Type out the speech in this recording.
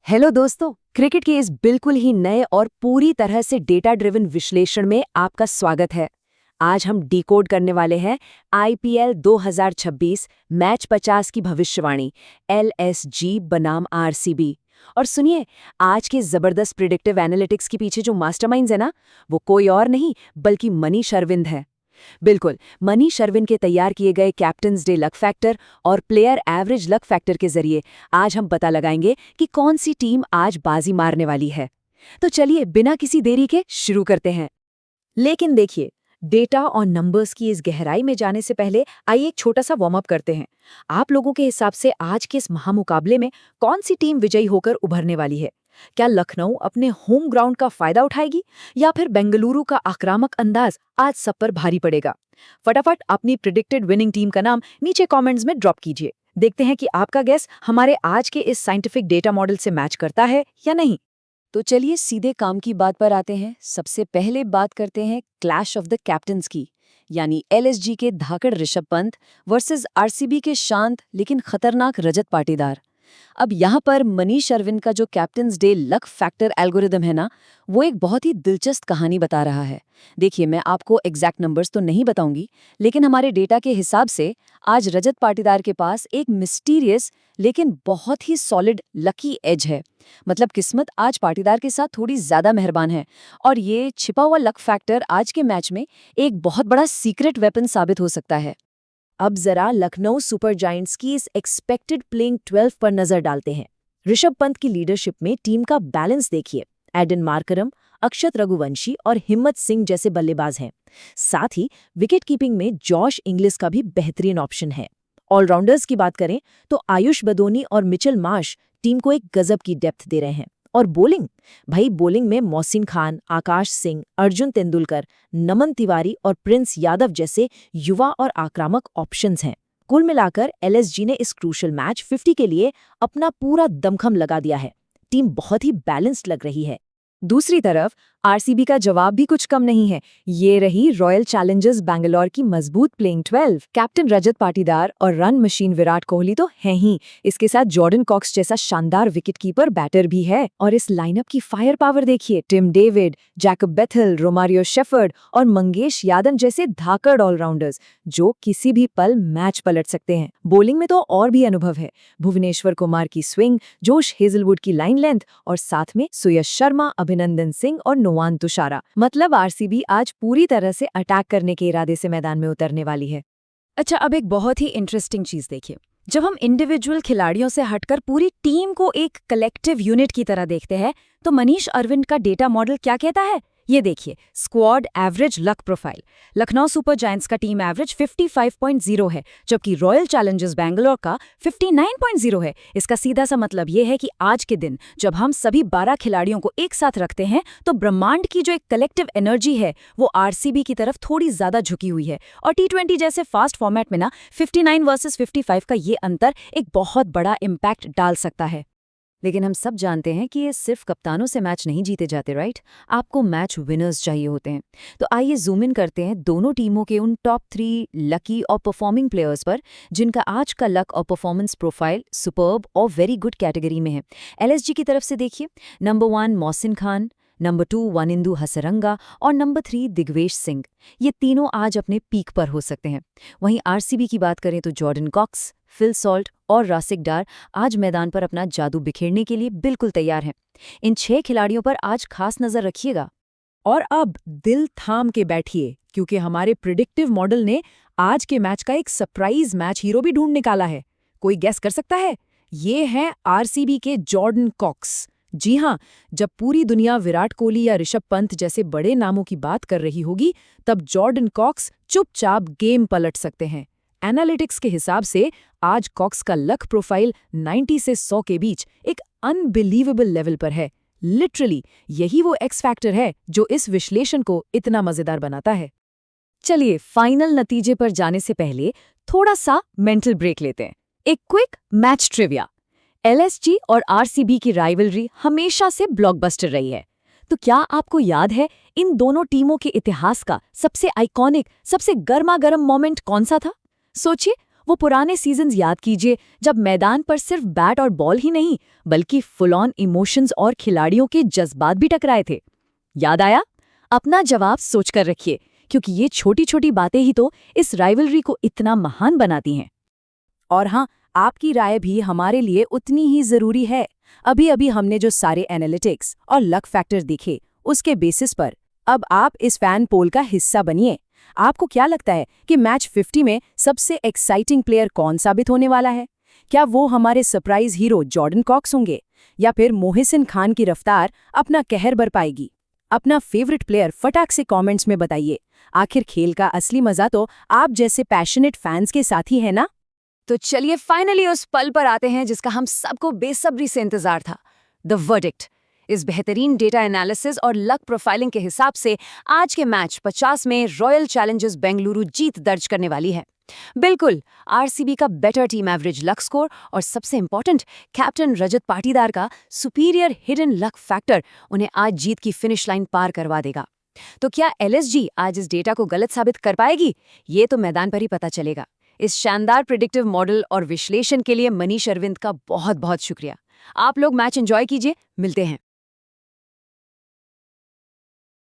Hello दोस्तों, cricket के इस बिल्कुल ही नए और पूरी तरह से डेटा ड्रिवन विश्लेषण में आपका स्वागत है। आज हम डिकोड करने वाले हैं आईपीएल 2026 मैच 50 की भविष्यवाणी एलएसजी बनाम आरसीबी। और सुनिए, आज के जबरदस्त प्रिडिक्टिव एनालिटिक्स के पीछे जो मास्टरमाइंड्स है ना, वो कोई और नहीं बल्कि मनीष अरविंद है। बिल्कुल, मनीष अरविंद के तैयार किए गए कैप्टन्स डे लक फैक्टर और प्लेयर एवरेज लक फैक्टर के जरिए आज हम पता लगाएंगे कि कौन सी टीम आज बाजी मारने वाली है। तो चलिए बिना किसी देरी के शुरू करते हैं। लेकिन देखिए, डेटा और नंबर्स की इस गहराई में जाने से पहले आइए एक छोटा सा वार्म अप करते हैं। आप लोगों के हिसाब से आज के इस महामुकाबले में कौन सी टीम विजयी होकर उभरने वाली है? क्या लखनऊ अपने होम ग्राउंड का फायदा उठाएगी या फिर बेंगलुरु का आक्रामक अंदाज आज सब पर भारी पड़ेगा? फटाफट अपनी प्रिडिक्टेड विनिंग टीम का नाम नीचे कमेंट्स में ड्रॉप कीजिए। देखते हैं कि आपका गेस हमारे आज के इस साइंटिफिक डेटा मॉडल से मैच करता है या नहीं। तो चलिए सीधे काम की बात पर आते हैं। सबसे पहले बात करते हैं क्लैश ऑफ द कैप्टन्स की, यानी एलएसजी के धाकड़ ऋषभ पंत वर्सेस आरसीबी के शांत लेकिन खतरनाक रजत पाटीदार। अब यहाँ पर मनीष अरविंद का जो captains day luck factor algorithm है ना, वो एक बहुत ही दिलचस्प कहानी बता रहा है। देखिए, मैं आपको एग्जैक्ट नंबर्स तो नहीं बताऊंगी, लेकिन हमारे डेटा के हिसाब से आज रजत पाटीदार के पास एक मिस्टीरियस लेकिन बहुत ही सॉलिड लकी एज है। मतलब किस्मत आज पाटीदार के साथ थोड़ी ज्यादा मेहरबान है, और ये छिपा हुआ लक फैक्टर आज के मैच में एक बहुत बड़ा सीक्रेट वेपन साबित हो सकता है। अब जरा लखनऊ सुपर जायंट्स की इस एक्सपेक्टेड प्लेइंग 12 पर नजर डालते हैं। ऋषभ पंत की लीडरशिप में टीम का बैलेंस देखिए। एडन मार्करम, अक्षत रघुवंशी और हिम्मत सिंह जैसे बल्लेबाज हैं। साथ ही विकेट कीपिंग में जॉश इंग्लिस का भी बेहतरीन ऑप्शन है। ऑलराउंडर्स की बात करें तो आयुष बदोनी और मिचेल मार्श टीम को एक गजब की डेप्थ दे रहे हैं। और बोलिंग में मोहसिन खान, आकाश सिंह, अर्जुन तेंदुलकर, नमन तिवारी और प्रिंस यादव जैसे युवा और आक्रामक ऑप्शंस हैं। कुल मिलाकर एलएसजी ने इस क्रूशल मैच 50 के लिए अपना पूरा दमखम लगा दिया है। टीम बहुत ही बैलेंस्ड लग रही है। दूसरी तरफ आरसीबी का जवाब भी कुछ कम नहीं है। ये रही रॉयल चैलेंजर्स बैंगलोर की मजबूत प्लेइंग 12। कैप्टन रजत पाटीदार और रन मशीन विराट कोहली तो हैं ही, इसके साथ जॉर्डन कॉक्स जैसा शानदार विकेटकीपर बैटर भी है। और इस लाइनअप की फायर पावर देखिए। Tim David, Jacob Bethell, Romario Shepherd और मंगेश यादव जैसे धाकड़ ऑलराउंडर्स जो किसी भी पल मैच पलट सकते हैं। बॉलिंग में तो और भी अनुभव है। भुवनेश्वर कुमार की स्विंग, जोश हेजलवुड की लाइन लेंथ और साथ में सुयश शर्मा, अभिनंदन सिंह और नोवान तुषारा। मतलब आरसीबी आज पूरी तरह से अटैक करने के इरादे से मैदान में उतरने वाली है। अच्छा, अब एक बहुत ही इंटरेस्टिंग चीज देखिए। जब हम इंडिविजुअल खिलाड़ियों से हटकर पूरी टीम को एक कलेक्टिव यूनिट की तरह देखते हैं, तो मनीष अरविंद का डेटा मॉडल क्या कहता है? ये देखिए, squad average luck profile. Lucknow super giants का टीम एवरेज 55.0 है, जबकि रॉयल चैलेंजर्स बैंगलोर का 59.0 है। इसका सीधा सा मतलब ये है कि आज के दिन जब हम सभी 12 खिलाड़ियों को एक साथ रखते हैं, तो ब्रह्मांड की जो एक कलेक्टिव एनर्जी है वो आरसीबी की तरफ थोड़ी ज्यादा झुकी हुई है। और टी20 जैसे फास्ट फॉर्मेट में ना 59 वर्सेस 55 का ये अंतर एक बहुत बड़ा इम्पैक्ट डाल सकता है। लेकिन हम सब जानते हैं कि ये सिर्फ कप्तानों से मैच नहीं जीते जाते, राइट? आपको मैच विनर्स चाहिए होते हैं। तो आइए जूम इन करते हैं दोनों टीमों के उन टॉप 3 लकी और परफॉर्मिंग प्लेयर्स पर, जिनका आज का लक और परफॉर्मेंस प्रोफाइल सुपर्ब और वेरी गुड कैटेगरी में है। एलएसजी की तरफ से देखिए, नंबर 1 मोहसिन खान, नंबर 2 वनिंदु हसरंगा और नंबर 3 दिग्वेश सिंह। ये तीनों आज अपने पीक पर हो सकते हैं। वहीं आरसीबी की बात करें तो जॉर्डन कॉक्स, फिल सॉल्ट और रासिक डार आज मैदान पर अपना जादू बिखेरने के लिए बिल्कुल तैयार हैं। इन 6 खिलाड़ियों पर आज खास नजर रखिएगा। और अब दिल थाम के बैठिए, क्योंकि हमारे प्रिडिक्टिव मॉडल ने आज के मैच का एक सरप्राइज मैच हीरो भी ढूंढ निकाला है। कोई गेस कर सकता है? ये हैं आरसीबी के जॉर्डन कॉक्स। जी हाँ, जब पूरी दुनिया विराट कोहली या ऋषभ पंत जैसे बड़े नामों की बात कर रही होगी, तब जॉर्डन कॉक्स चुपचाप गेम पलट सकते हैं। एनालिटिक्स के हिसाब से आज कॉक्स का लक प्रोफाइल 90 से 100 के बीच एक अनबिलीवेबल लेवल पर है। लिटरली यही वो एक्स फैक्टर है जो इस विश्लेषण को इतना मजेदार बनाता है। चलिए फाइनल नतीजे पर जाने से पहले थोड़ा सा मेंटल ब्रेक लेते हैं। एक क्विक मैच ट्रिविया। एलएसजी और आरसीबी की राइवलरी हमेशा से ब्लॉकबस्टर रही है। तो क्या आपको याद है इन दोनों टीमों के इतिहास का सबसे आइकॉनिक, सबसे गर्मा गर्म मोमेंट कौन सा था? सोचिए, वो पुराने सीजन्स याद कीजिए जब मैदान पर सिर्फ बैट और बॉल ही नहीं बल्कि फुल ऑन इमोशंस और खिलाड़ियों के जज्बात भी टकराए थे। याद आया? अपना जवाब सोचकर रखिए, क्योंकि ये छोटी छोटी बातें ही तो इस राइवलरी को इतना महान बनाती हैं। और हाँ, आपकी राय भी हमारे लिए उतनी ही जरूरी है। अभी अभी हमने जो सारे एनालिटिक्स और लक फैक्टर देखे, उसके बेसिस पर अब आप इस फैन पोल का हिस्सा बनिए। आपको क्या लगता है कि मैच 50 में सबसे एक्साइटिंग प्लेयर कौन साबित होने वाला है? क्या वो हमारे सरप्राइज हीरो जॉर्डन कॉक्स होंगे, या फिर मोहसिन खान की रफ्तार अपना कहर बरपाएगी? अपना फेवरेट प्लेयर फटाक से कमेंट्स में बताइए। आखिर खेल का असली मजा तो आप जैसे पैशनेट फैंस के साथ ही है ना। तो चलिए फाइनली उस पल पर आते हैं जिसका हम सबको बेसब्री से इंतजार था, द वर्डिक्ट। इस बेहतरीन डेटा एनालिसिस और लक प्रोफाइलिंग के हिसाब से आज के मैच 50 में रॉयल चैलेंजर्स बेंगलुरु जीत दर्ज करने वाली है। बिल्कुल, आरसीबी का better team average luck score और सबसे इंपॉर्टेंट कैप्टन रजत पाटीदार का सुपीरियर हिडन लक फैक्टर उन्हें आज जीत की फिनिश लाइन पार करवा देगा। तो क्या एलएसजी आज इस डेटा को गलत साबित कर पाएगी? ये तो मैदान पर ही पता चलेगा। इस शानदार प्रिडिक्टिव मॉडल और विश्लेषण के लिए मनीष अरविंद का बहुत बहुत शुक्रिया। आप लोग मैच एंजॉय कीजिए, मिलते हैं।